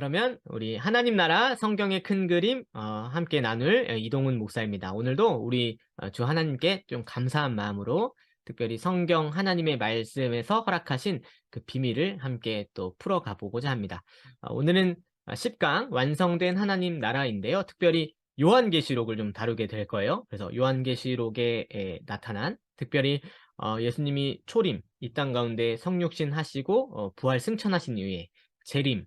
그러면 우리 하나님 나라 성경의 큰 그림 함께 나눌 이동훈 목사입니다. 오늘도 우리 주 하나님께 좀 감사한 마음으로 특별히 성경 하나님의 말씀에서 허락하신 그 비밀을 함께 또 풀어가 보고자 합니다. 오늘은 10강 완성된 하나님 나라인데요. 특별히 요한계시록을 좀 다루게 될 거예요. 그래서 요한계시록에 나타난 특별히 예수님이 초림, 이 땅 가운데 성육신 하시고 부활 승천하신 이후에 재림,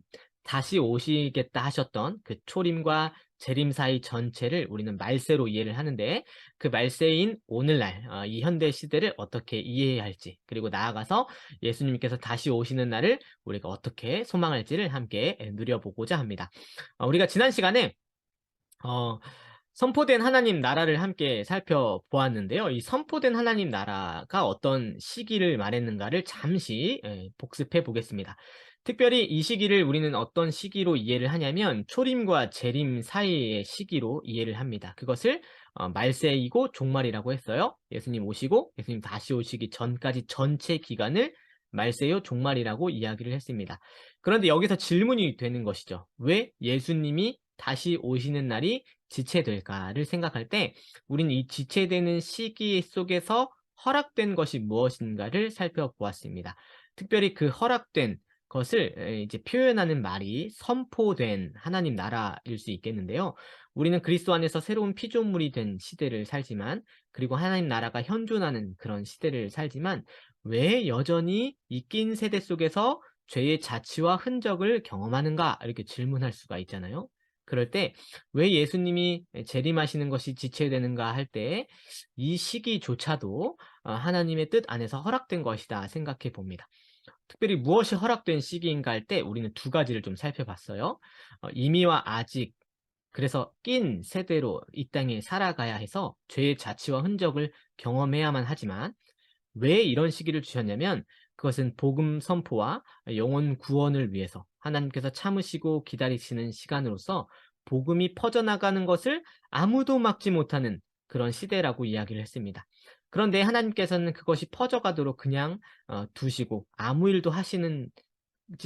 다시 오시겠다 하셨던 그 초림과 재림 사이 전체를 우리는 말세로 이해를 하는데, 그 말세인 오늘날 이 현대 시대를 어떻게 이해해야 할지, 그리고 나아가서 예수님께서 다시 오시는 날을 우리가 어떻게 소망할지를 함께 누려보고자 합니다. 우리가 지난 시간에 어, 선포된 하나님 나라를 함께 살펴보았는데요. 이 선포된 하나님 나라가 어떤 시기를 말했는가를 잠시 복습해 보겠습니다. 특별히 이 시기를 우리는 어떤 시기로 이해를 하냐면 초림과 재림 사이의 시기로 이해를 합니다. 그것을 말세이고 종말이라고 했어요. 예수님 오시고 예수님 다시 오시기 전까지 전체 기간을 말세요 종말이라고 이야기를 했습니다. 그런데 여기서 질문이 되는 것이죠. 왜 예수님이 다시 오시는 날이 지체될까를 생각할 때 우리는 이 지체되는 시기 속에서 허락된 것이 무엇인가를 살펴보았습니다. 특별히 그 허락된 것을 이제 표현하는 말이 선포된 하나님 나라일 수 있겠는데요. 우리는 그리스도 안에서 새로운 피조물이 된 시대를 살지만, 그리고 하나님 나라가 현존하는 그런 시대를 살지만, 왜 여전히 이 낀 세대 속에서 죄의 자취와 흔적을 경험하는가, 이렇게 질문할 수가 있잖아요. 그럴 때 왜 예수님이 재림하시는 것이 지체되는가 할 때 이 시기조차도 하나님의 뜻 안에서 허락된 것이다 생각해 봅니다. 특별히 무엇이 허락된 시기인가 할 때 우리는 두 가지를 좀 살펴봤어요. 이미와 아직, 그래서 낀 세대로 이 땅에 살아가야 해서 죄의 자취와 흔적을 경험해야만 하지만, 왜 이런 시기를 주셨냐면 그것은 복음 선포와 영혼 구원을 위해서 하나님께서 참으시고 기다리시는 시간으로서 복음이 퍼져나가는 것을 아무도 막지 못하는 그런 시대라고 이야기를 했습니다. 그런데 하나님께서는 그것이 퍼져가도록 그냥 두시고 아무 일도 하시지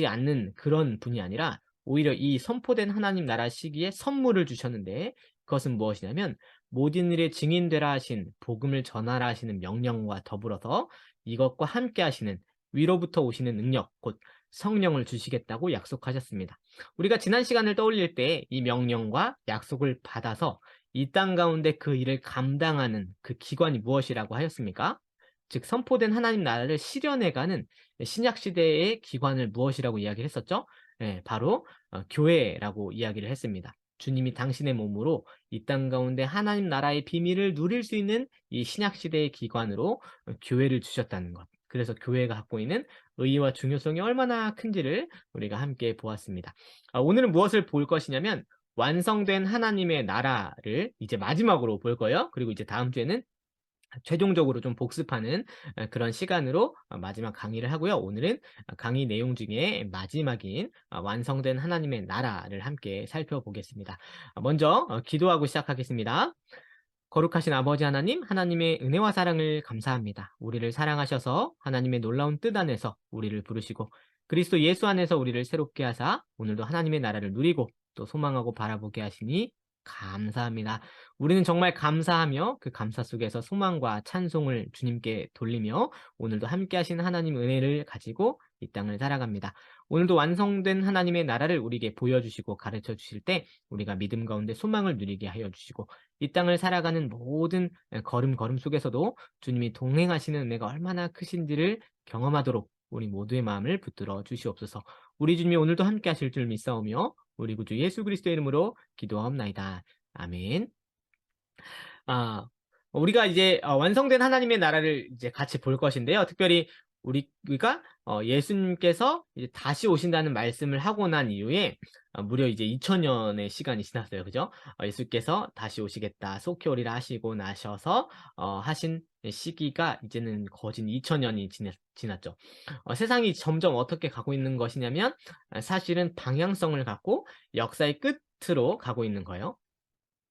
않는 그런 분이 아니라 오히려 이 선포된 하나님 나라 시기에 선물을 주셨는데, 그것은 무엇이냐면 모든 일에 증인되라 하신 복음을 전하라 하시는 명령과 더불어서 이것과 함께 하시는 위로부터 오시는 능력, 곧 성령을 주시겠다고 약속하셨습니다. 우리가 지난 시간을 떠올릴 때 이 명령과 약속을 받아서 이 땅 가운데 그 일을 감당하는 그 기관이 무엇이라고 하였습니까? 즉 선포된 하나님 나라를 실현해가는 신약 시대의 기관을 무엇이라고 이야기를 했었죠? 바로 교회라고 이야기를 했습니다. 주님이 당신의 몸으로 이 땅 가운데 하나님 나라의 비밀을 누릴 수 있는 이 신약 시대의 기관으로 교회를 주셨다는 것. 그래서 교회가 갖고 있는 의의와 중요성이 얼마나 큰지를 우리가 함께 보았습니다. 오늘은 무엇을 볼 것이냐면 완성된 하나님의 나라를 이제 마지막으로 볼 거예요. 그리고 이제 다음 주에는 최종적으로 좀 복습하는 그런 시간으로 마지막 강의를 하고요. 오늘은 강의 내용 중에 마지막인 완성된 하나님의 나라를 함께 살펴보겠습니다. 먼저 기도하고 시작하겠습니다. 거룩하신 아버지 하나님, 하나님의 은혜와 사랑을 감사합니다. 우리를 사랑하셔서 하나님의 놀라운 뜻 안에서 우리를 부르시고 그리스도 예수 안에서 우리를 새롭게 하사 오늘도 하나님의 나라를 누리고 또 소망하고 바라보게 하시니 감사합니다. 우리는 정말 감사하며 그 감사 속에서 소망과 찬송을 주님께 돌리며 오늘도 함께 하신 하나님 은혜를 가지고 이 땅을 살아갑니다. 오늘도 완성된 하나님의 나라를 우리에게 보여주시고 가르쳐 주실 때 우리가 믿음 가운데 소망을 누리게 하여 주시고, 이 땅을 살아가는 모든 걸음걸음 속에서도 주님이 동행하시는 은혜가 얼마나 크신지를 경험하도록 우리 모두의 마음을 붙들어 주시옵소서. 우리 주님이 오늘도 함께 하실 줄 믿사오며 우리 구주 예수 그리스도의 이름으로 기도하옵나이다. 아멘. 아, 우리가 이제 완성된 하나님의 나라를 이제 같이 볼 것인데요. 특별히 우리가 예수님께서 이제 다시 오신다는 말씀을 하고 난 이후에 무려 이제 2000년의 시간이 지났어요. 그죠? 예수께서 다시 오시겠다, 속히 오리라 하시고 나셔서 하신 시기가 이제는 거진 2000년이 지났죠. 세상이 점점 어떻게 가고 있는 것이냐면 사실은 방향성을 갖고 역사의 끝으로 가고 있는 거예요.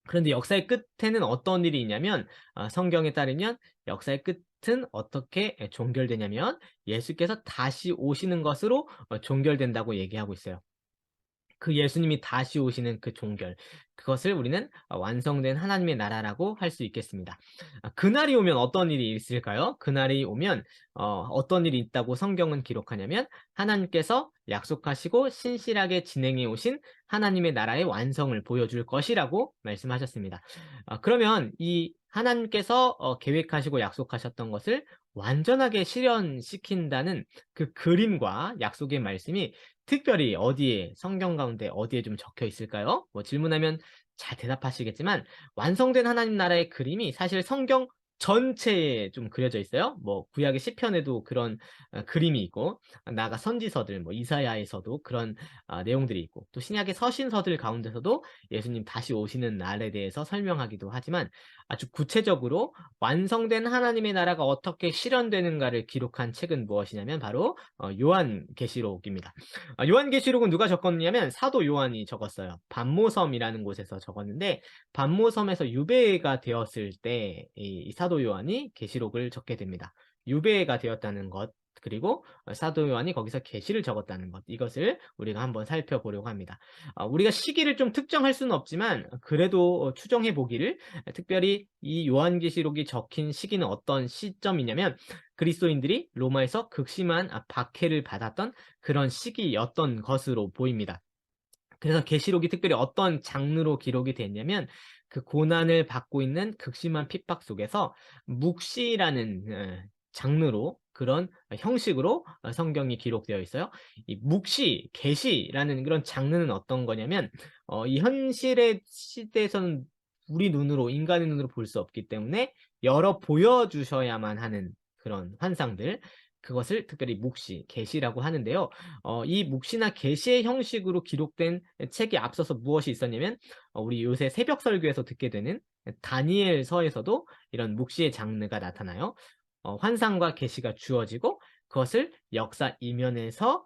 그런데 역사의 끝에는 어떤 일이 있냐면 성경에 따르면 역사의 끝은 어떻게 종결되냐면 예수께서 다시 오시는 것으로 종결된다고 얘기하고 있어요. 그 예수님이 다시 오시는 그 종결, 그것을 우리는 완성된 하나님의 나라라고 할 수 있겠습니다. 그날이 오면 어떤 일이 있을까요? 그날이 오면 어떤 일이 있다고 성경은 기록하냐면 하나님께서 약속하시고 신실하게 진행해 오신 하나님의 나라의 완성을 보여줄 것이라고 말씀하셨습니다. 그러면 이 하나님께서 계획하시고 약속하셨던 것을 완전하게 실현시킨다는 그 그림과 약속의 말씀이 특별히 어디에 성경 가운데 어디에 좀 적혀 있을까요? 뭐 질문하면 잘 대답하시겠지만 완성된 하나님 나라의 그림이 사실 성경 전체에 좀 그려져 있어요. 뭐 구약의 시편에도 그런 그림이 있고 나아가 선지서들 뭐 이사야에서도 그런 내용들이 있고 또 신약의 서신서들 가운데서도 예수님 다시 오시는 날에 대해서 설명하기도 하지만 아주 구체적으로 완성된 하나님의 나라가 어떻게 실현되는가를 기록한 책은 무엇이냐면 바로 요한계시록입니다. 요한계시록은 누가 적었냐면 사도 요한이 적었어요. 반모섬이라는 곳에서 적었는데 반모섬에서 유배가 되었을 때 이 사도 요한이 계시록을 적게 됩니다. 유배가 되었다는 것 그리고 사도 요한이 거기서 계시를 적었다는 것 이것을 우리가 한번 살펴보려고 합니다. 우리가 시기를 좀 특정할 수는 없지만 그래도 추정해 보기를 특별히 이 요한계시록이 적힌 시기는 어떤 시점이냐면 그리스도인들이 로마에서 극심한 박해를 받았던 그런 시기였던 것으로 보입니다. 그래서 계시록이 특별히 어떤 장르로 기록이 됐냐면 그 고난을 받고 있는 극심한 핍박 속에서 묵시라는 장르로 그런 형식으로 성경이 기록되어 있어요. 이 묵시, 계시라는 그런 장르는 어떤 거냐면 이 현실의 시대에서는 우리 눈으로 인간의 눈으로 볼 수 없기 때문에 열어 보여주셔야만 하는 그런 환상들 그것을 특별히 묵시, 계시라고 하는데요. 이 묵시나 계시의 형식으로 기록된 책이 앞서서 무엇이 있었냐면 우리 요새 새벽 설교에서 듣게 되는 다니엘서에서도 이런 묵시의 장르가 나타나요. 환상과 계시가 주어지고 그것을 역사 이면에서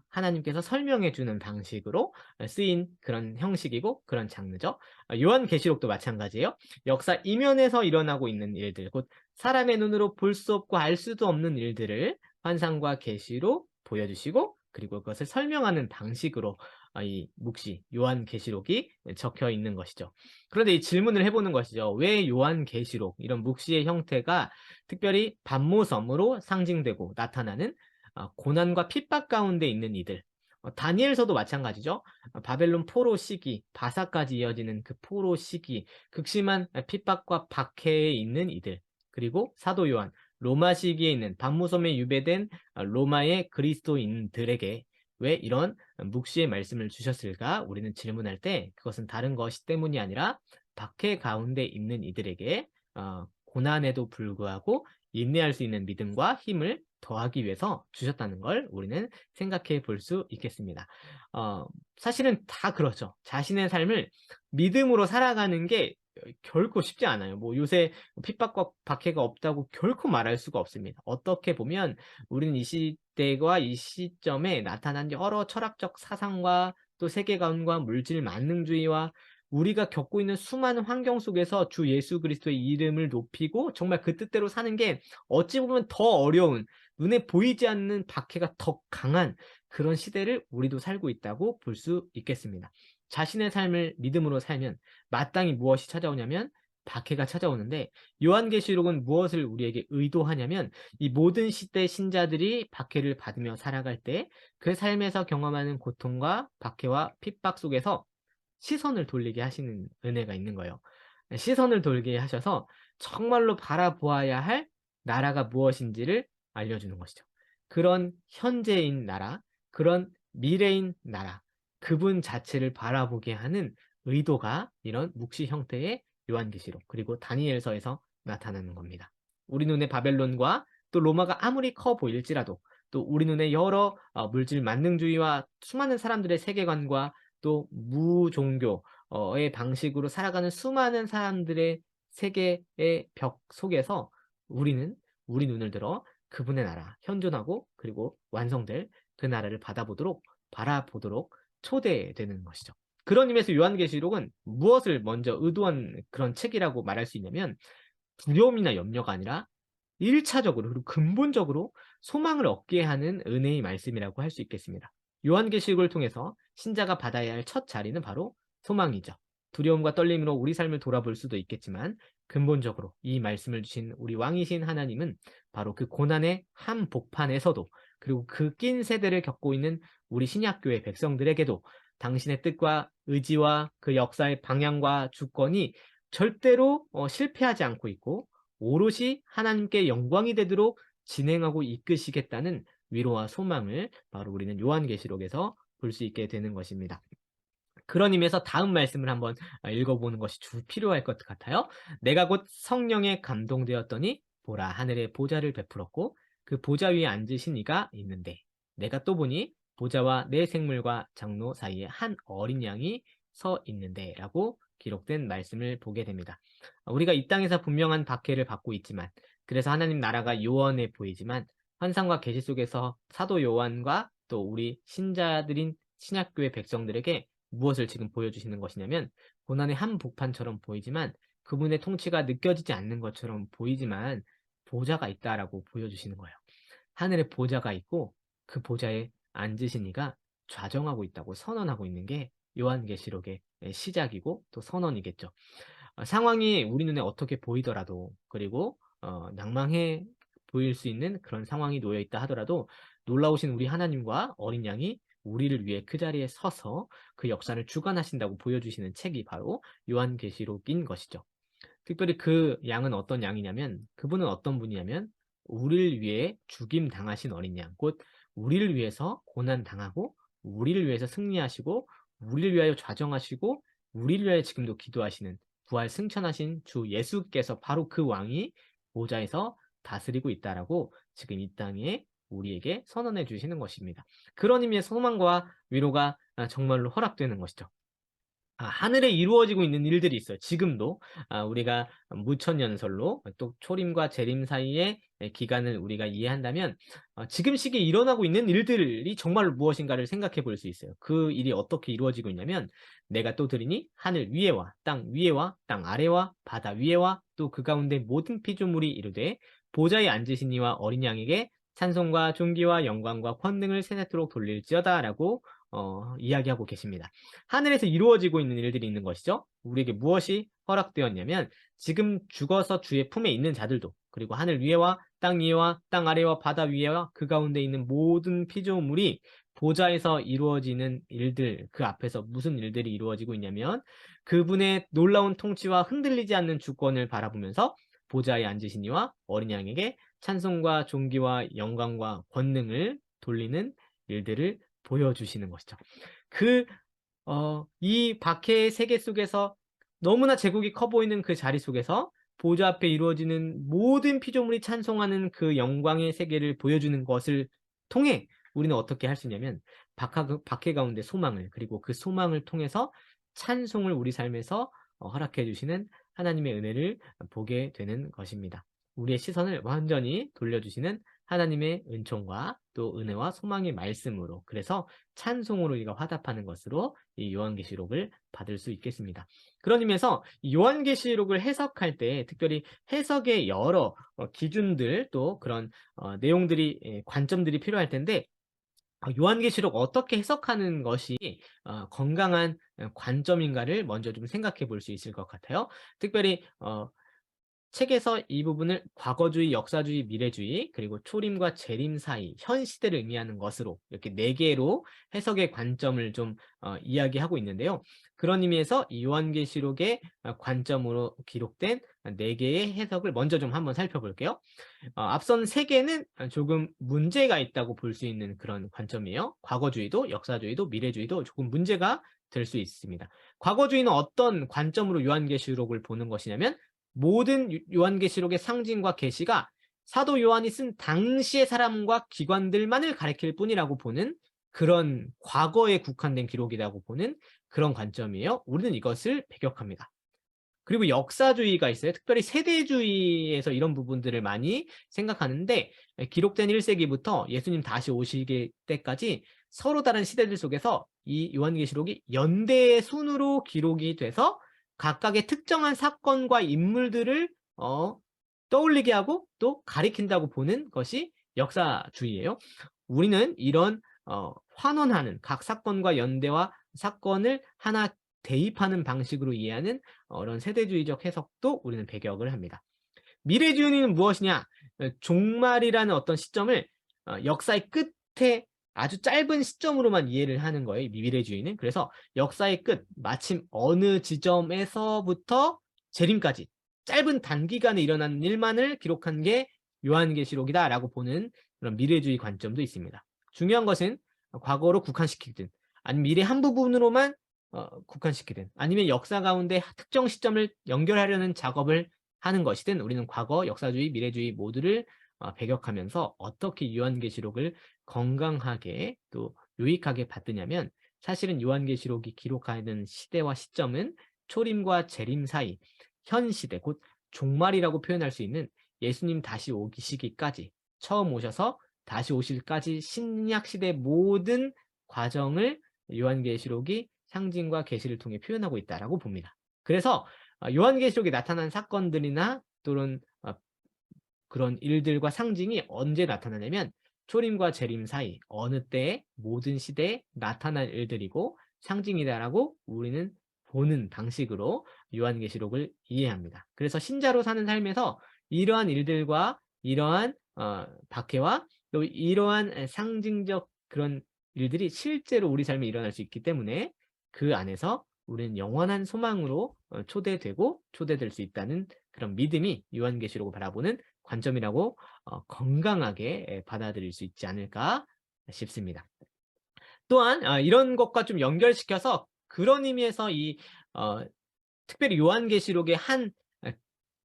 하나님께서 설명해 주는 방식으로 쓰인 그런 형식이고 그런 장르죠. 요한계시록도 마찬가지예요. 역사 이면에서 일어나고 있는 일들, 곧 사람의 눈으로 볼 수 없고 알 수도 없는 일들을 환상과 계시로 보여주시고 그리고 그것을 설명하는 방식으로 이 묵시 요한계시록이 적혀 있는 것이죠. 그런데 이 질문을 해보는 것이죠. 왜 요한계시록 이런 묵시의 형태가 특별히 반모섬으로 상징되고 나타나는 고난과 핍박 가운데 있는 이들 다니엘서도 마찬가지죠. 바벨론 포로 시기, 바사까지 이어지는 그 포로 시기, 극심한 핍박과 박해에 있는 이들 그리고 사도 요한, 로마 시기에 있는 반모섬에 유배된 로마의 그리스도인들에게 왜 이런 묵시의 말씀을 주셨을까? 우리는 질문할 때 그것은 다른 것이 때문이 아니라 박해 가운데 있는 이들에게 고난에도 불구하고 인내할 수 있는 믿음과 힘을 더하기 위해서 주셨다는 걸 우리는 생각해 볼 수 있겠습니다. 사실은 다 그렇죠. 자신의 삶을 믿음으로 살아가는 게 결코 쉽지 않아요. 뭐 요새 핍박과 박해가 없다고 결코 말할 수가 없습니다. 어떻게 보면 우리는 이 시대와 이 시점에 나타난 여러 철학적 사상과 또 세계관과 물질 만능주의와 우리가 겪고 있는 수많은 환경 속에서 주 예수 그리스도의 이름을 높이고 정말 그 뜻대로 사는 게 어찌 보면 더 어려운 눈에 보이지 않는 박해가 더 강한 그런 시대를 우리도 살고 있다고 볼 수 있겠습니다. 자신의 삶을 믿음으로 살면 마땅히 무엇이 찾아오냐면 박해가 찾아오는데 요한계시록은 무엇을 우리에게 의도하냐면 이 모든 시대 신자들이 박해를 받으며 살아갈 때 그 삶에서 경험하는 고통과 박해와 핍박 속에서 시선을 돌리게 하시는 은혜가 있는 거예요. 시선을 돌게 하셔서 정말로 바라보아야 할 나라가 무엇인지를 알려주는 것이죠. 그런 현재인 나라, 그런 미래인 나라, 그분 자체를 바라보게 하는 의도가 이런 묵시 형태의 요한계시록 그리고 다니엘서에서 나타나는 겁니다. 우리 눈에 바벨론과 또 로마가 아무리 커 보일지라도 또 우리 눈에 여러 물질 만능주의와 수많은 사람들의 세계관과 또 무종교의 방식으로 살아가는 수많은 사람들의 세계의 벽 속에서 우리는 우리 눈을 들어 그분의 나라, 현존하고 그리고 완성될 그 나라를 바라보도록 초대되는 것이죠. 그런 의미에서 요한계시록은 무엇을 먼저 의도한 그런 책이라고 말할 수 있냐면 두려움이나 염려가 아니라 1차적으로 그리고 근본적으로 소망을 얻게 하는 은혜의 말씀이라고 할 수 있겠습니다. 요한계시록을 통해서 신자가 받아야 할 첫 자리는 바로 소망이죠. 두려움과 떨림으로 우리 삶을 돌아볼 수도 있겠지만 근본적으로 이 말씀을 주신 우리 왕이신 하나님은 바로 그 고난의 한복판에서도, 그리고 그 낀 세대를 겪고 있는 우리 신약교회 백성들에게도 당신의 뜻과 의지와 그 역사의 방향과 주권이 절대로 실패하지 않고 있고 오롯이 하나님께 영광이 되도록 진행하고 이끄시겠다는 위로와 소망을 바로 우리는 요한계시록에서 볼 수 있게 되는 것입니다. 그런 의미에서 다음 말씀을 한번 읽어보는 것이 필요할 것 같아요. 내가 곧 성령에 감동되었더니 보라, 하늘에 보좌를 베풀었고 그 보좌 위에 앉으신 이가 있는데 내가 또 보니 보좌와 내 생물과 장로 사이에 한 어린 양이 서 있는데 라고 기록된 말씀을 보게 됩니다. 우리가 이 땅에서 분명한 박해를 받고 있지만, 그래서 하나님 나라가 요원해 보이지만 환상과 계시 속에서 사도 요한과 또 우리 신자들인 신약교회 백성들에게 무엇을 지금 보여주시는 것이냐면, 고난의 한복판처럼 보이지만 그분의 통치가 느껴지지 않는 것처럼 보이지만 보좌가 있다라고 보여주시는 거예요. 하늘에 보좌가 있고 그 보좌에 앉으신 이가 좌정하고 있다고 선언하고 있는 게 요한계시록의 시작이고 또 선언이겠죠. 상황이 우리 눈에 어떻게 보이더라도, 그리고 낭망해 보일 수 있는 그런 상황이 놓여 있다 하더라도 놀라우신 우리 하나님과 어린 양이 우리를 위해 그 자리에 서서 그 역사를 주관하신다고 보여주시는 책이 바로 요한계시록인 것이죠. 특별히 그 양은 어떤 양이냐면, 그분은 어떤 분이냐면 우리를 위해 죽임 당하신 어린 양, 곧 우리를 위해서 고난 당하고 우리를 위해서 승리하시고 우리를 위하여 좌정하시고 우리를 위하여 지금도 기도하시는 부활 승천하신 주 예수께서 바로 그 왕이 보좌에서 다스리고 있다라고 지금 이 땅에 우리에게 선언해 주시는 것입니다. 그런 의미의 소망과 위로가 정말로 허락되는 것이죠. 하늘에 이루어지고 있는 일들이 있어요. 지금도 우리가 무천년설로 또 초림과 재림 사이의 기간을 우리가 이해한다면 지금 시기에 일어나고 있는 일들이 정말로 무엇인가를 생각해 볼 수 있어요. 그 일이 어떻게 이루어지고 있냐면, 내가 또 들으니 하늘 위에와 땅 위에와 땅 아래와 바다 위에와 또 그 가운데 모든 피조물이 이르되 보좌에 앉으신 이와 어린 양에게 찬송과 존귀와 영광과 권능을 세세토록 돌릴지어다라고 이야기하고 계십니다. 하늘에서 이루어지고 있는 일들이 있는 것이죠. 우리에게 무엇이 허락되었냐면, 지금 죽어서 주의 품에 있는 자들도, 그리고 하늘 위에와 땅 아래와 바다 위에와 그 가운데 있는 모든 피조물이 보좌에서 이루어지는 일들, 그 앞에서 무슨 일들이 이루어지고 있냐면, 그분의 놀라운 통치와 흔들리지 않는 주권을 바라보면서 보좌에 앉으신 이와 어린 양에게 찬송과 존귀와 영광과 권능을 돌리는 일들을 보여주시는 것이죠. 이 박해의 세계 속에서 너무나 제국이 커 보이는 그 자리 속에서 보좌 앞에 이루어지는 모든 피조물이 찬송하는 그 영광의 세계를 보여주는 것을 통해 우리는 어떻게 할 수 있냐면, 박해 가운데 소망을, 그리고 그 소망을 통해서 찬송을 우리 삶에서 허락해 주시는 하나님의 은혜를 보게 되는 것입니다. 우리의 시선을 완전히 돌려주시는 하나님의 은총과 또 은혜와 소망의 말씀으로, 그래서 찬송으로 우리가 화답하는 것으로 이 요한계시록을 받을 수 있겠습니다. 그런 의미에서 이 요한계시록을 해석할 때 특별히 해석의 여러 기준들, 또 그런 내용들이, 관점들이 필요할 텐데, 요한계시록 어떻게 해석하는 것이 건강한 관점인가를 먼저 좀 생각해 볼 수 있을 것 같아요. 특별히 책에서 이 부분을 과거주의, 역사주의, 미래주의, 그리고 초림과 재림 사이, 현 시대를 의미하는 것으로 이렇게 4개로 해석의 관점을 좀 이야기하고 있는데요. 그런 의미에서 이 요한계시록의 관점으로 기록된 4개의 해석을 먼저 좀 한번 살펴볼게요. 앞선 3개는 조금 문제가 있다고 볼 수 있는 그런 관점이에요. 과거주의도, 역사주의도, 미래주의도 조금 문제가 될 수 있습니다. 과거주의는 어떤 관점으로 요한계시록을 보는 것이냐면, 모든 요한계시록의 상징과 계시가 사도 요한이 쓴 당시의 사람과 기관들만을 가리킬 뿐이라고 보는, 그런 과거에 국한된 기록이라고 보는 그런 관점이에요. 우리는 이것을 배격합니다. 그리고 역사주의가 있어요. 특별히 세대주의에서 이런 부분들을 많이 생각하는데, 기록된 1세기부터 예수님 다시 오실 때까지 서로 다른 시대들 속에서 이 요한계시록이 연대의 순으로 기록이 돼서 각각의 특정한 사건과 인물들을 떠올리게 하고 또 가리킨다고 보는 것이 역사주의예요. 우리는 이런 환원하는 각 사건과 연대와 사건을 하나 대입하는 방식으로 이해하는 이런 세대주의적 해석도 우리는 배격을 합니다. 미래주의는 무엇이냐? 종말이라는 어떤 시점을 역사의 끝에 아주 짧은 시점으로만 이해를 하는 거예요, 이 미래주의는. 그래서 역사의 끝, 마침 어느 지점에서부터 재림까지 짧은 단기간에 일어난 일만을 기록한 게 요한계시록이다라고 보는 그런 미래주의 관점도 있습니다. 중요한 것은 과거로 국한시키든 아니면 미래 한 부분으로만 국한시키든 아니면 역사 가운데 특정 시점을 연결하려는 작업을 하는 것이든 우리는 과거, 역사주의, 미래주의 모두를 배격하면서 어떻게 요한계시록을 건강하게 또 유익하게 받느냐면 사실은 요한계시록이 기록하는 시대와 시점은 초림과 재림 사이 현 시대 곧 종말이라고 표현할 수 있는 예수님 다시 오기 시기까지 처음 오셔서 다시 오실까지 신약 시대 모든 과정을 요한계시록이 상징과 계시를 통해 표현하고 있다라고 봅니다. 그래서 요한계시록에 나타난 사건들이나 또는 그런 일들과 상징이 언제 나타나냐면 초림과 재림 사이 어느 때에 모든 시대에 나타날 일들이고 상징이다라고 우리는 보는 방식으로 요한계시록을 이해합니다. 그래서 신자로 사는 삶에서 이러한 일들과 이러한 박해와 또 이러한 상징적 그런 일들이 실제로 우리 삶에 일어날 수 있기 때문에 그 안에서 우리는 영원한 소망으로 초대되고 초대될 수 있다는 그런 믿음이 요한계시록을 바라보는 관점이라고 건강하게 받아들일 수 있지 않을까 싶습니다. 또한 이런 것과 좀 연결시켜서 그런 의미에서 특별히 요한계시록의 한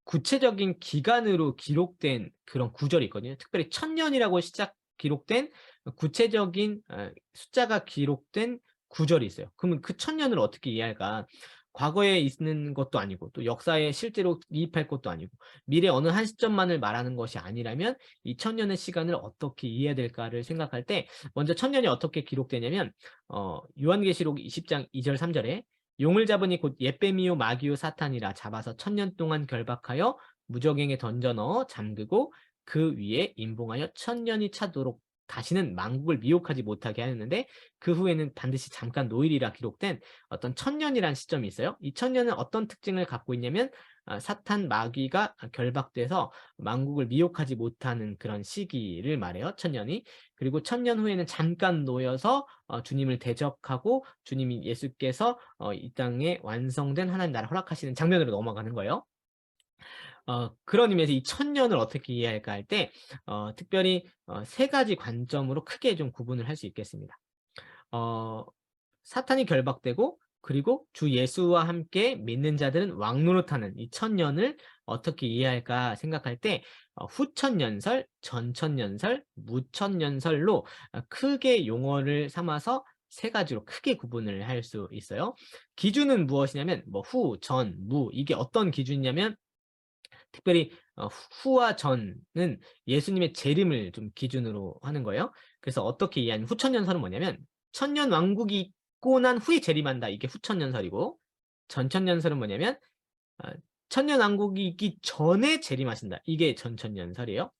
구체적인 기간으로 기록된 그런 구절이 있거든요. 특별히 1000년이라고 기록된 구체적인 숫자가 기록된 구절이 있어요. 그러면 그 1000년을 어떻게 이해할까? 과거에 있는 것도 아니고 또 역사에 실제로 이입할 것도 아니고 미래 어느 한 시점만을 말하는 것이 아니라면 이 1000년의 시간을 어떻게 이해해야 될까를 생각할 때 먼저 1000년이 어떻게 기록되냐면 요한계시록 20장 2절 3절에 용을 잡으니 곧 옛뱀이요 마귀요 사탄이라 잡아서 1000년 동안 결박하여 무저갱에 던져 넣어 잠그고 그 위에 임봉하여 1000년이 차도록 다시는 만국을 미혹하지 못하게 하였는데 그 후에는 반드시 잠깐 노일이라 기록된 어떤 1000년이라는 시점이 있어요. 이 1000년은 어떤 특징을 갖고 있냐면 사탄 마귀가 결박돼서 만국을 미혹하지 못하는 그런 시기를 말해요. 1000년이. 그리고 1000년 후에는 잠깐 놓여서 주님을 대적하고 주님이 예수께서 이 땅에 완성된 하나님 나라 허락하시는 장면으로 넘어가는 거예요. 그런 의미에서 이 1000년을 어떻게 이해할까 할 때 특별히 세 가지 관점으로 크게 좀 구분을 할 수 있겠습니다. 사탄이 결박되고 그리고 주 예수와 함께 믿는 자들은 왕노릇하는 이 1000년을 어떻게 이해할까 생각할 때 후천년설, 전천년설, 무천년설로 크게 용어를 삼아서 세 가지로 크게 구분을 할 수 있어요. 기준은 무엇이냐면 뭐 후, 전, 무 이게 어떤 기준이냐면 특별히 후와 전은 예수님의 재림을 좀 기준으로 하는 거예요. 그래서 어떻게 이해하냐면 후천년설은 뭐냐면 천년 왕국이 있고 난 후에 재림한다. 이게 후천년설이고 전천년설은 뭐냐면 천년 왕국이 있기 전에 재림하신다. 이게 전천년설이에요.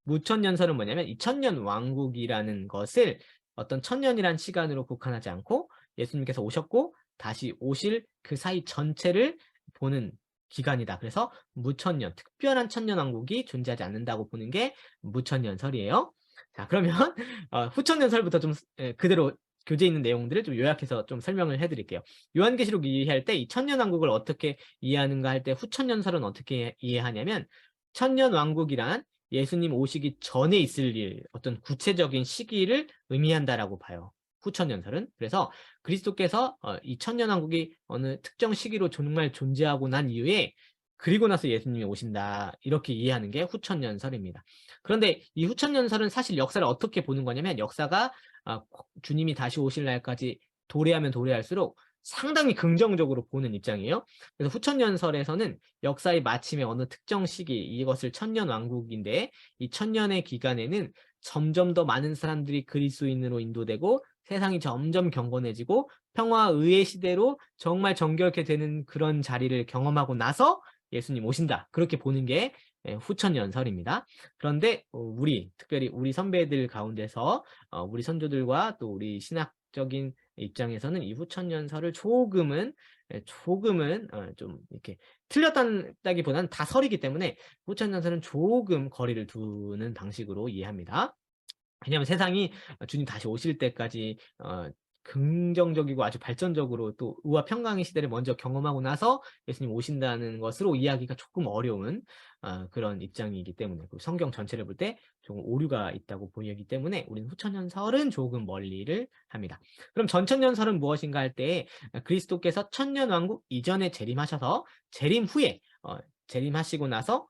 무천년설은 뭐냐면 이 천년 왕국이라는 것을 어떤 천년이란 시간으로 국한하지 않고 예수님께서 오셨고 다시 오실 그 사이 전체를 보는 기간이다. 그래서 무천년, 특별한 천년왕국이 존재하지 않는다고 보는 게 무천년설이에요. 자, 그러면 후천년설부터 좀 그대로 교재에 있는 내용들을 좀 요약해서 좀 설명을 해드릴게요. 요한계시록 이해할 때 이 천년왕국을 어떻게 이해하는가 할 때 후천년설은 어떻게 이해하냐면 천년왕국이란 예수님 오시기 전에 있을 일, 어떤 구체적인 시기를 의미한다라고 봐요. 후천년설은. 그래서 그리스도께서 이 천년왕국이 어느 특정 시기로 정말 존재하고 난 이후에 그리고 나서 예수님이 오신다. 이렇게 이해하는 게 후천년설입니다. 그런데 이 후천년설은 사실 역사를 어떻게 보는 거냐면 역사가 주님이 다시 오실 날까지 도래하면 도래할수록 상당히 긍정적으로 보는 입장이에요. 그래서 후천년설에서는 역사의 마침의 어느 특정 시기, 이것을 천년왕국인데 이 천년의 기간에는 점점 더 많은 사람들이 그리스도인으로 인도되고 세상이 점점 경건해지고 평화 의의 시대로 정말 정결케 되는 그런 자리를 경험하고 나서 예수님 오신다. 그렇게 보는 게 후천연설입니다. 그런데 특별히 우리 선배들 가운데서 우리 선조들과 또 우리 신학적인 입장에서는 이 후천연설을 조금은 좀 이렇게 틀렸다기보다는 다 설이기 때문에 후천연설은 조금 거리를 두는 방식으로 이해합니다. 왜냐하면 세상이 주님 다시 오실 때까지 긍정적이고 아주 발전적으로 또 의와 평강의 시대를 먼저 경험하고 나서 예수님 오신다는 것으로 이해하기가 조금 어려운 그런 입장이기 때문에, 성경 전체를 볼 때 조금 오류가 있다고 보이기 때문에 우리는 후천년설은 조금 멀리를 합니다. 그럼 전천년설은 무엇인가 할 때 그리스도께서 천년왕국 이전에 재림하셔서 재림 후에 재림하시고 나서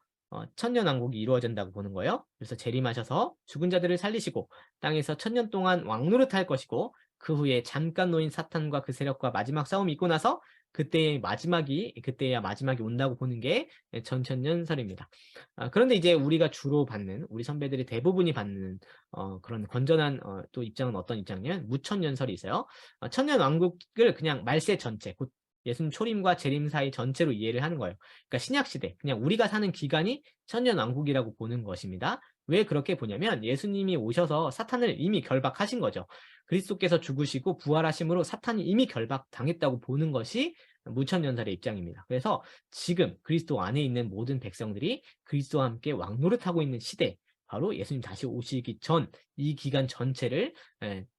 천년왕국이 이루어진다고 보는 거예요. 그래서 재림하셔서 죽은 자들을 살리시고 땅에서 천년 동안 왕노릇할 것이고, 그 후에 잠깐 놓인 사탄과 그 세력과 마지막 싸움이 있고 나서 그때야 마지막이 온다고 보는 게 전천년설입니다. 그런데 이제 우리가 주로 받는, 우리 선배들이 대부분이 받는 그런 건전한 또 입장은 어떤 입장이냐면 무천년설이 있어요. 천년왕국을 그냥 말세 전체, 곧 예수님 초림과 재림 사이 전체로 이해를 하는 거예요. 그러니까 신약시대, 그냥 우리가 사는 기간이 천년왕국이라고 보는 것입니다. 왜 그렇게 보냐면 예수님이 오셔서 사탄을 이미 결박하신 거죠. 그리스도께서 죽으시고 부활하심으로 사탄이 이미 결박당했다고 보는 것이 무천년설의 입장입니다. 그래서 지금 그리스도 안에 있는 모든 백성들이 그리스도와 함께 왕노릇하고 있는 시대, 바로 예수님 다시 오시기 전 이 기간 전체를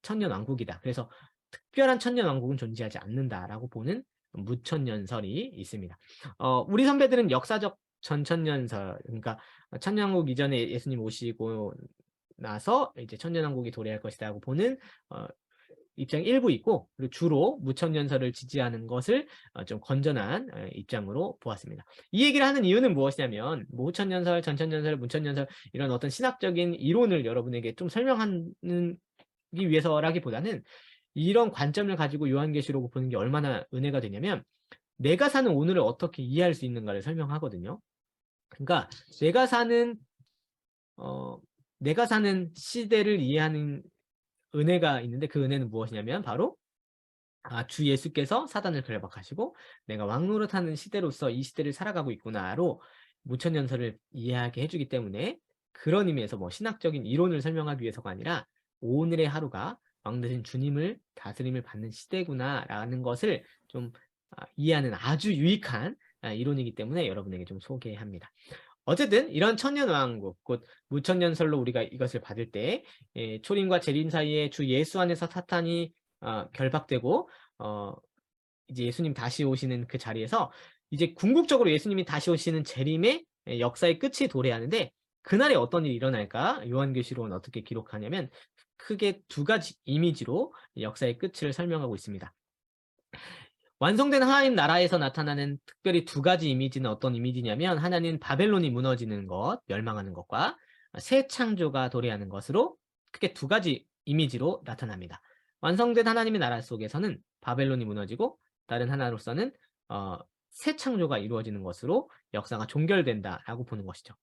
천년왕국이다. 그래서 특별한 천년왕국은 존재하지 않는다라고 보는 무천년설이 있습니다. 우리 선배들은 역사적 전천년설, 그러니까 천년왕국 이전에 예수님 오시고 나서 이제 천년왕국이 도래할 것이라고 보는 입장이 일부 있고, 그리고 주로 무천년설을 지지하는 것을 좀 건전한 입장으로 보았습니다. 이 얘기를 하는 이유는 무엇이냐면, 뭐 후천년설, 전천년설, 무천년설 이런 어떤 신학적인 이론을 여러분에게 좀 설명하기 위해서라기보다는 이런 관점을 가지고 요한계시록을 보는 게 얼마나 은혜가 되냐면, 내가 사는 오늘을 어떻게 이해할 수 있는가를 설명하거든요. 그러니까 내가 사는 시대를 이해하는 은혜가 있는데, 그 은혜는 무엇이냐면 바로 주 예수께서 사단을 결박하시고 내가 왕노릇하는 시대로서 이 시대를 살아가고 있구나로 무천년설을 이해하게 해주기 때문에, 그런 의미에서 뭐 신학적인 이론을 설명하기 위해서가 아니라 오늘의 하루가 왕 대신 주님을 다스림을 받는 시대구나라는 것을 좀 이해하는 아주 유익한 이론이기 때문에 여러분에게 좀 소개합니다. 어쨌든 이런 천년왕국, 곧 무천년설로 우리가 이것을 받을 때 초림과 재림 사이에 주 예수 안에서 사탄이 결박되고 이제 예수님 다시 오시는 그 자리에서 이제 궁극적으로 예수님이 다시 오시는 재림의 역사의 끝이 도래하는데, 그날에 어떤 일이 일어날까 요한계시록은 어떻게 기록하냐면 크게 두 가지 이미지로 역사의 끝을 설명하고 있습니다. 완성된 하나님 나라에서 나타나는 특별히 두 가지 이미지는 어떤 이미지냐면, 하나는 바벨론이 무너지는 것, 멸망하는 것과 새 창조가 도래하는 것으로 크게 두 가지 이미지로 나타납니다. 완성된 하나님의 나라 속에서는 바벨론이 무너지고, 다른 하나로서는 새 창조가 이루어지는 것으로 역사가 종결된다라고 보는 것이죠.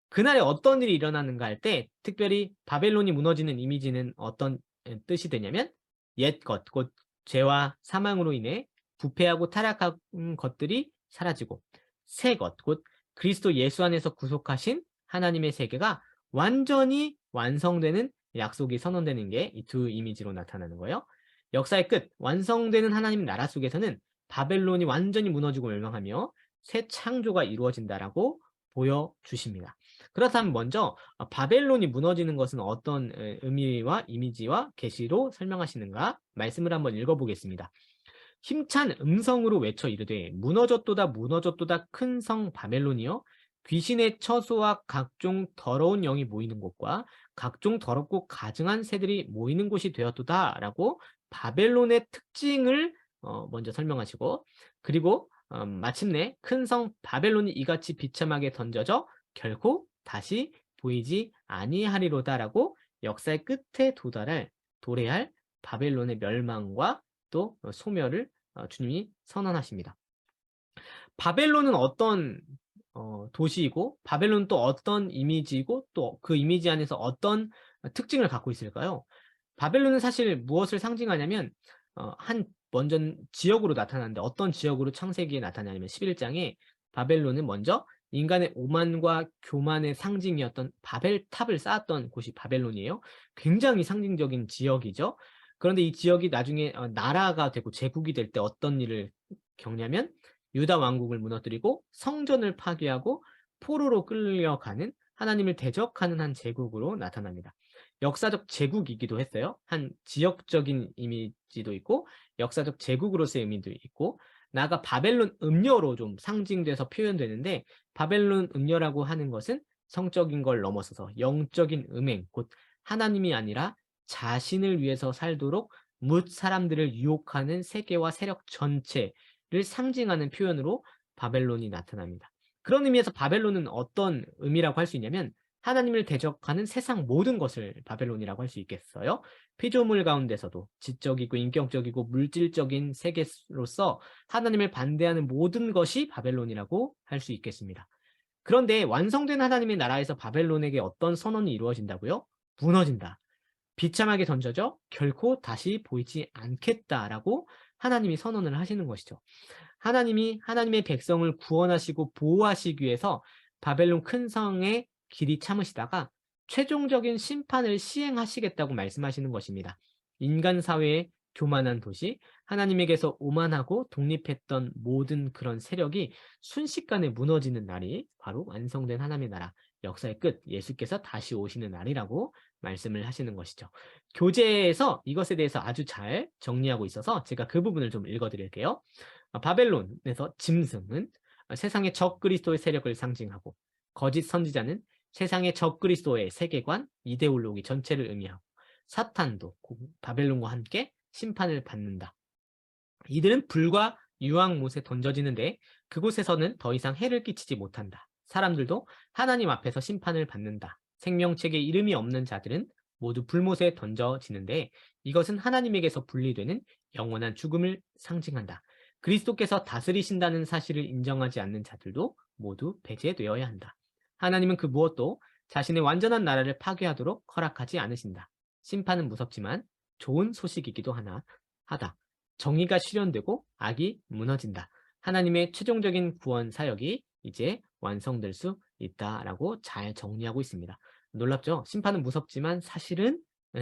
그날에 어떤 일이 일어나는가 할 때 특별히 바벨론이 무너지는 이미지는 어떤 뜻이 되냐면, 옛것, 곧 죄와 사망으로 인해 부패하고 타락한 것들이 사라지고, 새 것, 곧 그리스도 예수 안에서 구속하신 하나님의 세계가 완전히 완성되는 약속이 선언되는 게 이 두 이미지로 나타나는 거예요. 역사의 끝, 완성되는 하나님 나라 속에서는 바벨론이 완전히 무너지고 멸망하며 새 창조가 이루어진다라고 보여주십니다. 그렇다면 먼저 바벨론이 무너지는 것은 어떤 의미와 이미지와 계시로 설명하시는가 말씀을 한번 읽어보겠습니다. 힘찬 음성으로 외쳐 이르되 무너졌도다 무너졌도다 큰 성 바벨론이여, 귀신의 처소와 각종 더러운 영이 모이는 곳과 각종 더럽고 가증한 새들이 모이는 곳이 되었도다 라고 바벨론의 특징을 먼저 설명하시고, 그리고 마침내 큰 성 바벨론이 이같이 비참하게 던져져 결코 다시 보이지 아니하리로다라고 역사의 끝에 도래할 바벨론의 멸망과 또 소멸을 주님이 선언하십니다. 바벨론은 어떤 도시이고, 바벨론은 또 어떤 이미지이고, 또 그 이미지 안에서 어떤 특징을 갖고 있을까요? 바벨론은 사실 무엇을 상징하냐면 먼저 지역으로 나타나는데, 어떤 지역으로 창세기에 나타나냐면 11장에 바벨론은 먼저 인간의 오만과 교만의 상징이었던 바벨탑을 쌓았던 곳이 바벨론이에요. 굉장히 상징적인 지역이죠. 그런데 이 지역이 나중에 나라가 되고 제국이 될 때 어떤 일을 겪냐면 유다 왕국을 무너뜨리고 성전을 파괴하고 포로로 끌려가는 하나님을 대적하는 한 제국으로 나타납니다. 역사적 제국이기도 했어요. 한 지역적인 이미지도 있고 역사적 제국으로서의 의미도 있고 나아가 바벨론 음녀로 좀 상징돼서 표현되는데 바벨론 음녀라고 하는 것은 성적인 걸 넘어서서 영적인 음행, 곧 하나님이 아니라 자신을 위해서 살도록 뭇 사람들을 유혹하는 세계와 세력 전체를 상징하는 표현으로 바벨론이 나타납니다. 그런 의미에서 바벨론은 어떤 의미라고 할 수 있냐면 하나님을 대적하는 세상 모든 것을 바벨론이라고 할 수 있겠어요. 피조물 가운데서도 지적이고 인격적이고 물질적인 세계로서 하나님을 반대하는 모든 것이 바벨론이라고 할 수 있겠습니다. 그런데 완성된 하나님의 나라에서 바벨론에게 어떤 선언이 이루어진다고요? 무너진다. 비참하게 던져져 결코 다시 보이지 않겠다라고 하나님이 선언을 하시는 것이죠. 하나님이 하나님의 백성을 구원하시고 보호하시기 위해서 바벨론 큰 성에 길이 참으시다가 최종적인 심판을 시행하시겠다고 말씀하시는 것입니다. 인간 사회의 교만한 도시, 하나님에게서 오만하고 독립했던 모든 그런 세력이 순식간에 무너지는 날이 바로 완성된 하나님의 나라, 역사의 끝, 예수께서 다시 오시는 날이라고 말씀을 하시는 것이죠. 교재에서 이것에 대해서 아주 잘 정리하고 있어서 제가 그 부분을 좀 읽어드릴게요. 바벨론에서 짐승은 세상의 적그리스도의 세력을 상징하고 거짓 선지자는 세상의 적그리스도의 세계관, 이데올로기 전체를 의미하고 사탄도 바벨론과 함께 심판을 받는다. 이들은 불과 유황못에 던져지는데 그곳에서는 더 이상 해를 끼치지 못한다. 사람들도 하나님 앞에서 심판을 받는다. 생명책에 이름이 없는 자들은 모두 불못에 던져지는데 이것은 하나님에게서 분리되는 영원한 죽음을 상징한다. 그리스도께서 다스리신다는 사실을 인정하지 않는 자들도 모두 배제되어야 한다. 하나님은 그 무엇도 자신의 완전한 나라를 파괴하도록 허락하지 않으신다. 심판은 무섭지만 좋은 소식이기도 하다. 정의가 실현되고 악이 무너진다. 하나님의 최종적인 구원 사역이 이제 완성될 수 있다라고 잘 정리하고 있습니다. 놀랍죠? 심판은 무섭지만 사실은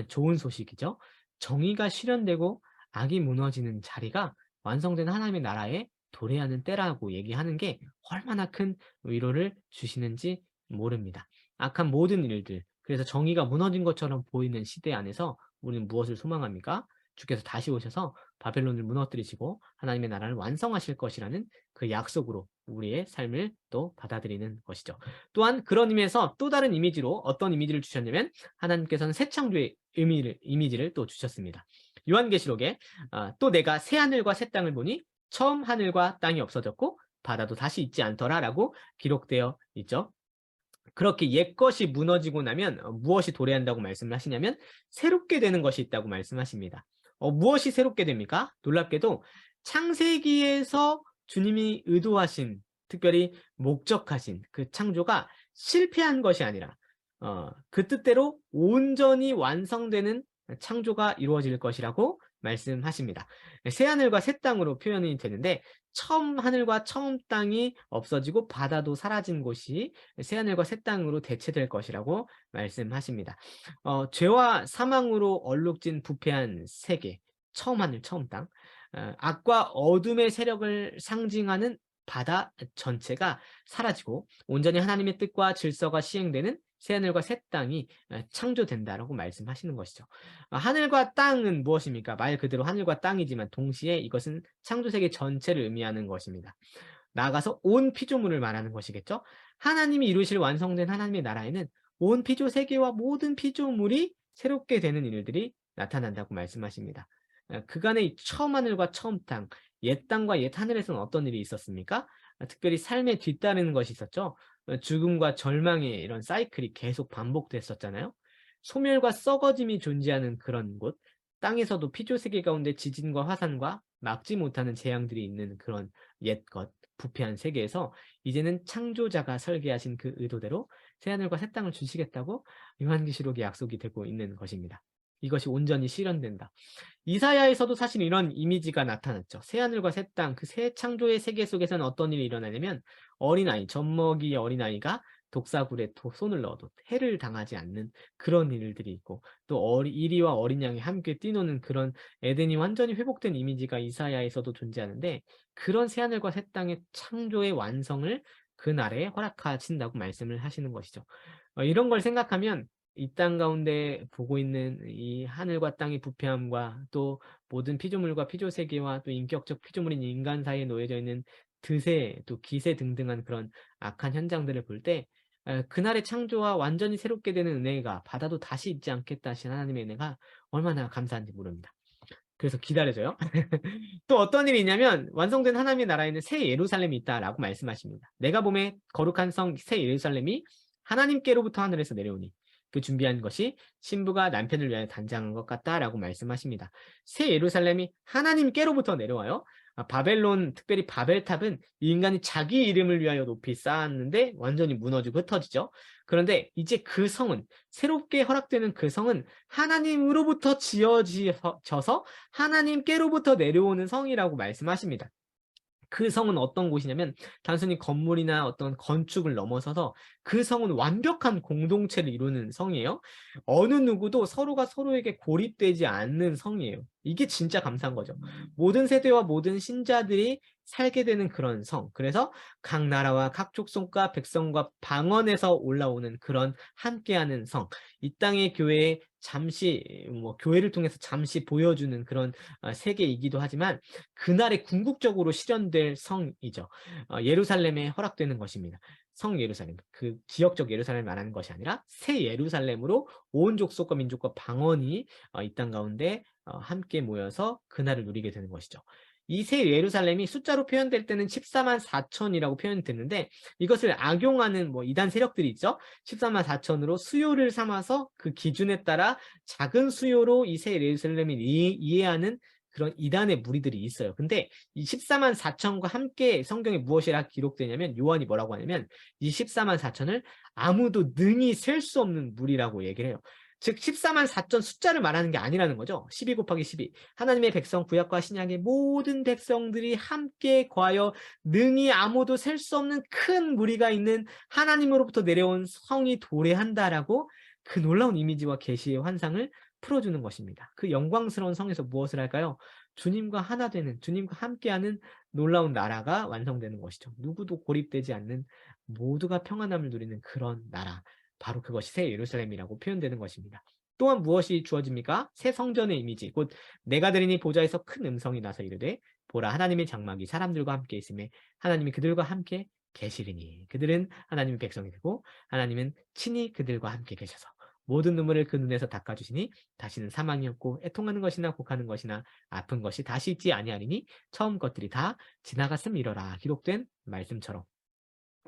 좋은 소식이죠. 정의가 실현되고 악이 무너지는 자리가 완성된 하나님의 나라에 도래하는 때라고 얘기하는 게 얼마나 큰 위로를 주시는지 모릅니다. 악한 모든 일들, 그래서 정의가 무너진 것처럼 보이는 시대 안에서 우리는 무엇을 소망합니까? 주께서 다시 오셔서 바벨론을 무너뜨리시고 하나님의 나라를 완성하실 것이라는 그 약속으로 우리의 삶을 또 받아들이는 것이죠. 또한 그런 의미에서 또 다른 이미지로 어떤 이미지를 주셨냐면 하나님께서는 새 창조의 이미지를 또 주셨습니다. 요한계시록에 또 내가 새 하늘과 새 땅을 보니 처음 하늘과 땅이 없어졌고 바다도 다시 있지 않더라라고 기록되어 있죠. 그렇게 옛것이 무너지고 나면 무엇이 도래한다고 말씀을 하시냐면 새롭게 되는 것이 있다고 말씀하십니다. 무엇이 새롭게 됩니까? 놀랍게도 창세기에서 주님이 의도하신, 특별히 목적하신 그 창조가 실패한 것이 아니라 그 뜻대로 온전히 완성되는 창조가 이루어질 것이라고 말씀하십니다. 새하늘과 새 땅으로 표현이 되는데 처음 하늘과 처음 땅이 없어지고 바다도 사라진 곳이 새하늘과 새 땅으로 대체될 것이라고 말씀하십니다. 죄와 사망으로 얼룩진 부패한 세계, 처음 하늘, 처음 땅, 악과 어둠의 세력을 상징하는 바다 전체가 사라지고 온전히 하나님의 뜻과 질서가 시행되는 새하늘과 새 땅이 창조된다라고 말씀하시는 것이죠. 하늘과 땅은 무엇입니까? 말 그대로 하늘과 땅이지만 동시에 이것은 창조세계 전체를 의미하는 것입니다. 나아가서 온 피조물을 말하는 것이겠죠. 하나님이 이루실 완성된 하나님의 나라에는 온 피조세계와 모든 피조물이 새롭게 되는 일들이 나타난다고 말씀하십니다. 그간의 처음 하늘과 처음 땅, 옛 땅과 옛 하늘에서는 어떤 일이 있었습니까? 특별히 삶에 뒤따르는 것이 있었죠. 죽음과 절망의 이런 사이클이 계속 반복됐었잖아요. 소멸과 썩어짐이 존재하는 그런 곳, 땅에서도 피조세계 가운데 지진과 화산과 막지 못하는 재앙들이 있는 그런 옛것, 부패한 세계에서 이제는 창조자가 설계하신 그 의도대로 새하늘과 새 땅을 주시겠다고 요한계시록의 약속이 되고 있는 것입니다. 이것이 온전히 실현된다. 이사야에서도 사실 이런 이미지가 나타났죠. 새하늘과 새 땅, 그 새 창조의 세계 속에서는 어떤 일이 일어나냐면 어린아이, 젖먹이 어린아이가 독사굴에 손을 넣어도 해를 당하지 않는 그런 일들이 있고, 또 이리와 어린 양이 함께 뛰노는 그런 에덴이 완전히 회복된 이미지가 이사야에서도 존재하는데, 그런 새하늘과 새 땅의 창조의 완성을 그날에 허락하신다고 말씀을 하시는 것이죠. 이런 걸 생각하면 이 땅 가운데 보고 있는 이 하늘과 땅의 부패함과 또 모든 피조물과 피조세계와 또 인격적 피조물인 인간 사이에 놓여져 있는 드세 또 기세 등등한 그런 악한 현장들을 볼 때, 그날의 창조와 완전히 새롭게 되는 은혜가 바다도 다시 잊지 않겠다 하신 하나님의 은혜가 얼마나 감사한지 모릅니다. 그래서 기다려져요. 또 어떤 일이 있냐면 완성된 하나님의 나라에는 새 예루살렘이 있다라고 말씀하십니다. 내가 봄에 거룩한 성 새 예루살렘이 하나님께로부터 하늘에서 내려오니 그 준비한 것이 신부가 남편을 위하여 단장한 것 같다라고 말씀하십니다. 새 예루살렘이 하나님께로부터 내려와요. 바벨론, 특별히 바벨탑은 인간이 자기 이름을 위하여 높이 쌓았는데 완전히 무너지고 흩어지죠. 그런데 이제 그 성은, 새롭게 허락되는 그 성은 하나님으로부터 지어져서 하나님께로부터 내려오는 성이라고 말씀하십니다. 그 성은 어떤 곳이냐면 단순히 건물이나 어떤 건축을 넘어서서 그 성은 완벽한 공동체를 이루는 성이에요. 어느 누구도 서로가 서로에게 고립되지 않는 성이에요. 이게 진짜 감사한 거죠. 모든 세대와 모든 신자들이 살게 되는 그런 성. 그래서 각 나라와 각 족속과 백성과 방언에서 올라오는 그런 함께하는 성. 이 땅의 교회에 잠시 교회를 통해서 잠시 보여주는 그런 세계이기도 하지만 그날에 궁극적으로 실현될 성이죠. 예루살렘에 허락되는 것입니다. 성 예루살렘, 그 지역적 예루살렘을 말하는 것이 아니라 새 예루살렘으로 온 족속과 민족과 방언이 이 땅 가운데 함께 모여서 그날을 누리게 되는 것이죠. 이 새 예루살렘이 숫자로 표현될 때는 14만 4천이라고 표현됐는데, 이것을 악용하는 이단 세력들이 있죠. 14만 4천으로 수요를 삼아서 그 기준에 따라 작은 수요로 이 새 예루살렘을 이해하는 그런 이단의 무리들이 있어요. 근데 이 14만 4천과 함께 성경에 무엇이라 기록되냐면, 요한이 뭐라고 하냐면 이 14만 4천을 아무도 능히 셀 수 없는 무리라고 얘기를 해요. 즉 14만 4천 숫자를 말하는 게 아니라는 거죠. 12 곱하기 12. 하나님의 백성, 구약과 신약의 모든 백성들이 함께 거하여 능히 아무도 셀 수 없는 큰 무리가 있는 하나님으로부터 내려온 성이 도래한다라고 그 놀라운 이미지와 계시의 환상을 풀어주는 것입니다. 그 영광스러운 성에서 무엇을 할까요? 주님과 하나 되는, 주님과 함께하는 놀라운 나라가 완성되는 것이죠. 누구도 고립되지 않는, 모두가 평안함을 누리는 그런 나라. 바로 그것이 새 예루살렘이라고 표현되는 것입니다. 또한 무엇이 주어집니까? 새 성전의 이미지, 곧 내가 드리니 보좌에서 큰 음성이 나서 이르되 보라, 하나님의 장막이 사람들과 함께 있음에 하나님이 그들과 함께 계시리니 그들은 하나님의 백성이 되고 하나님은 친히 그들과 함께 계셔서 모든 눈물을 그 눈에서 닦아주시니 다시는 사망이 없고 애통하는 것이나 곡하는 것이나 아픈 것이 다시 있지 아니하리니 처음 것들이 다 지나갔음이러라. 기록된 말씀처럼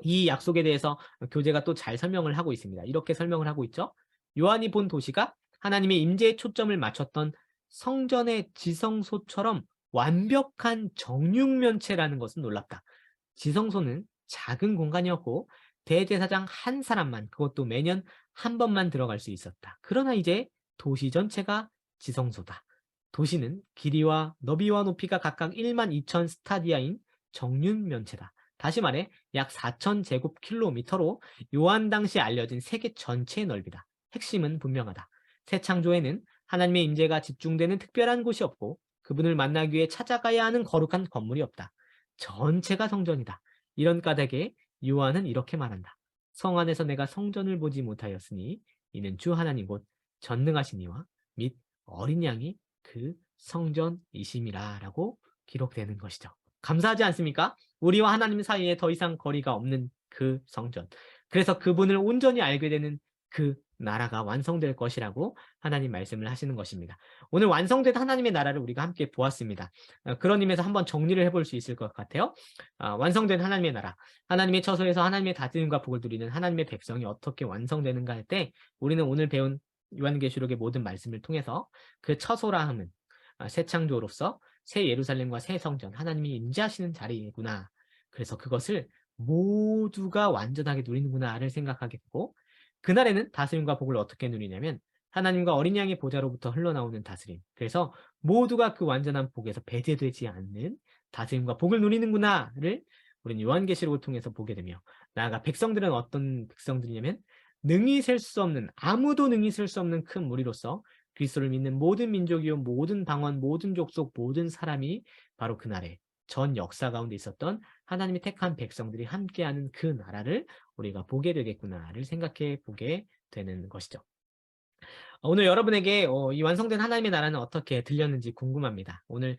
이 약속에 대해서 교재가 또 잘 설명을 하고 있습니다. 이렇게 설명을 하고 있죠. 요한이 본 도시가 하나님의 임재에 초점을 맞췄던 성전의 지성소처럼 완벽한 정육면체라는 것은 놀랍다. 지성소는 작은 공간이었고 대제사장 한 사람만, 그것도 매년 한 번만 들어갈 수 있었다. 그러나 이제 도시 전체가 지성소다. 도시는 길이와 너비와 높이가 각각 1만 2천 스타디아인 정육면체다. 다시 말해 약 4천 제곱킬로미터로 요한 당시 알려진 세계 전체의 넓이다. 핵심은 분명하다. 새 창조에는 하나님의 임재가 집중되는 특별한 곳이 없고 그분을 만나기 위해 찾아가야 하는 거룩한 건물이 없다. 전체가 성전이다. 이런 까닭에 요한은 이렇게 말한다. 성 안에서 내가 성전을 보지 못하였으니 이는 주 하나님 곧 전능하신 이와 및 어린 양이 그 성전이심이라 라고 기록되는 것이죠. 감사하지 않습니까? 우리와 하나님 사이에 더 이상 거리가 없는 그 성전. 그래서 그분을 온전히 알게 되는 그 나라가 완성될 것이라고 하나님 말씀을 하시는 것입니다. 오늘 완성된 하나님의 나라를 우리가 함께 보았습니다. 그런 의미에서 한번 정리를 해볼 수 있을 것 같아요. 완성된 하나님의 나라, 하나님의 처소에서 하나님의 다스림과 복을 누리는 하나님의 백성이 어떻게 완성되는가 할 때 우리는 오늘 배운 요한계시록의 모든 말씀을 통해서 그 처소라 함은 새 창조로서 새 예루살렘과 새 성전, 하나님이 임재하시는 자리이구나. 그래서 그것을 모두가 완전하게 누리는구나를 생각하겠고, 그날에는 다스림과 복을 어떻게 누리냐면 하나님과 어린 양의 보좌로부터 흘러나오는 다스림. 그래서 모두가 그 완전한 복에서 배제되지 않는 다스림과 복을 누리는구나를 우리는 요한계시록을 통해서 보게 되며 나아가 백성들은 어떤 백성들이냐면 능히 셀 수 없는 아무도 능히 셀 수 없는 큰 무리로서 그리스도를 믿는 모든 민족이요 모든 방언 모든 족속 모든 사람이 바로 그날에 전 역사 가운데 있었던 하나님이 택한 백성들이 함께하는 그 나라를 우리가 보게 되겠구나를 생각해 보게 되는 것이죠. 오늘 여러분에게 이 완성된 하나님의 나라는 어떻게 들렸는지 궁금합니다. 오늘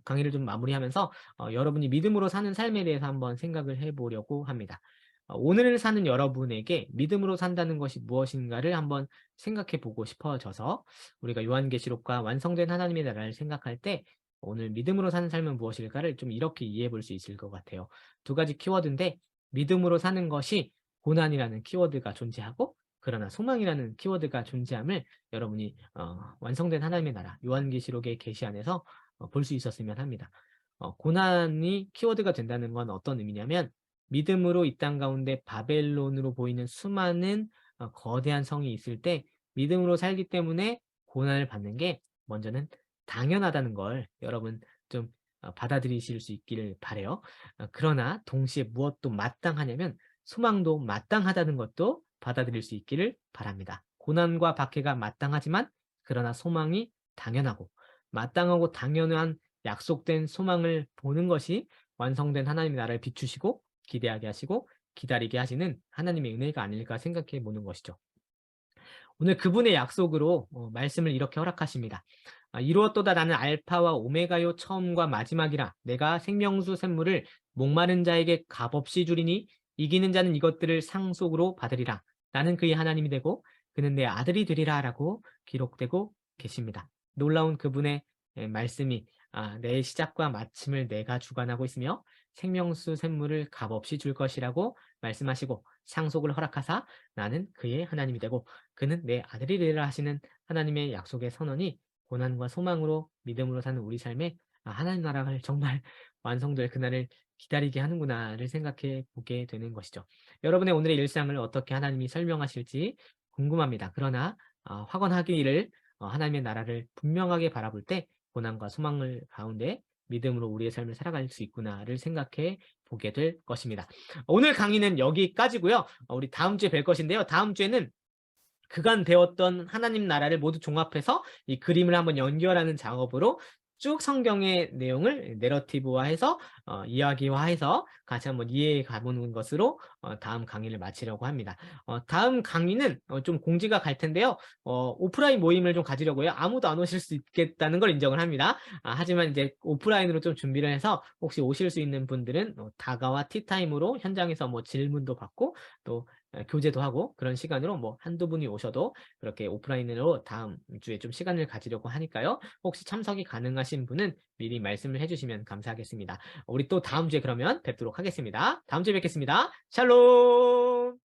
강의를 좀 마무리하면서 여러분이 믿음으로 사는 삶에 대해서 한번 생각을 해보려고 합니다. 오늘을 사는 여러분에게 믿음으로 산다는 것이 무엇인가를 한번 생각해 보고 싶어져서 우리가 요한계시록과 완성된 하나님의 나라를 생각할 때 오늘 믿음으로 사는 삶은 무엇일까를 좀 이렇게 이해해 볼 수 있을 것 같아요. 두 가지 키워드인데 믿음으로 사는 것이 고난이라는 키워드가 존재하고 그러나 소망이라는 키워드가 존재함을 여러분이 완성된 하나님의 나라 요한계시록의 계시 안에서 볼 수 있었으면 합니다. 고난이 키워드가 된다는 건 어떤 의미냐면 믿음으로 이 땅 가운데 바벨론으로 보이는 수많은 거대한 성이 있을 때 믿음으로 살기 때문에 고난을 받는 게 먼저는 당연하다는 걸 여러분 좀 받아들이실 수 있기를 바라요. 그러나 동시에 무엇도 마땅하냐면 소망도 마땅하다는 것도 받아들일 수 있기를 바랍니다. 고난과 박해가 마땅하지만 그러나 소망이 당연하고 마땅하고 당연한 약속된 소망을 보는 것이 완성된 하나님의 나라를 비추시고 기대하게 하시고 기다리게 하시는 하나님의 은혜가 아닐까 생각해 보는 것이죠. 오늘 그분의 약속으로 말씀을 이렇게 허락하십니다. 이루었도다 나는 알파와 오메가요 처음과 마지막이라 내가 생명수 샘물을 목마른 자에게 값없이 주리니 이기는 자는 이것들을 상속으로 받으리라. 나는 그의 하나님이 되고 그는 내 아들이 되리라 라고 기록되고 계십니다. 놀라운 그분의 말씀이 내 시작과 마침을 내가 주관하고 있으며 생명수 샘물을 값없이 줄 것이라고 말씀하시고 상속을 허락하사 나는 그의 하나님이 되고 그는 내 아들이 되리라 하시는 하나님의 약속의 선언이 고난과 소망으로 믿음으로 사는 우리 삶에 하나님 나라가 정말 완성될 그날을 기다리게 하는구나를 생각해 보게 되는 것이죠. 여러분의 오늘의 일상을 어떻게 하나님이 설명하실지 궁금합니다. 그러나 확언하기를 하나님의 나라를 분명하게 바라볼 때 고난과 소망을 가운데 믿음으로 우리의 삶을 살아갈 수 있구나를 생각해 보게 될 것입니다. 오늘 강의는 여기까지고요. 우리 다음 주에 뵐 것인데요. 다음 주에는 그간 배웠던 하나님 나라를 모두 종합해서 이 그림을 한번 연결하는 작업으로 쭉 성경의 내용을 내러티브화해서 이야기화해서 같이 한번 이해해 가보는 것으로 다음 강의를 마치려고 합니다. 다음 강의는 좀 공지가 갈 텐데요. 오프라인 모임을 좀 가지려고요. 아무도 안 오실 수 있겠다는 걸 인정을 합니다. 하지만 이제 오프라인으로 좀 준비를 해서 혹시 오실 수 있는 분들은 다가와 티타임으로 현장에서 뭐 질문도 받고 또 교제도 하고 그런 시간으로 뭐 한두 분이 오셔도 그렇게 오프라인으로 다음 주에 좀 시간을 가지려고 하니까요. 혹시 참석이 가능하신 분은 미리 말씀을 해주시면 감사하겠습니다. 우리 또 다음 주에 그러면 뵙도록 하겠습니다. 다음 주에 뵙겠습니다. 샬롬!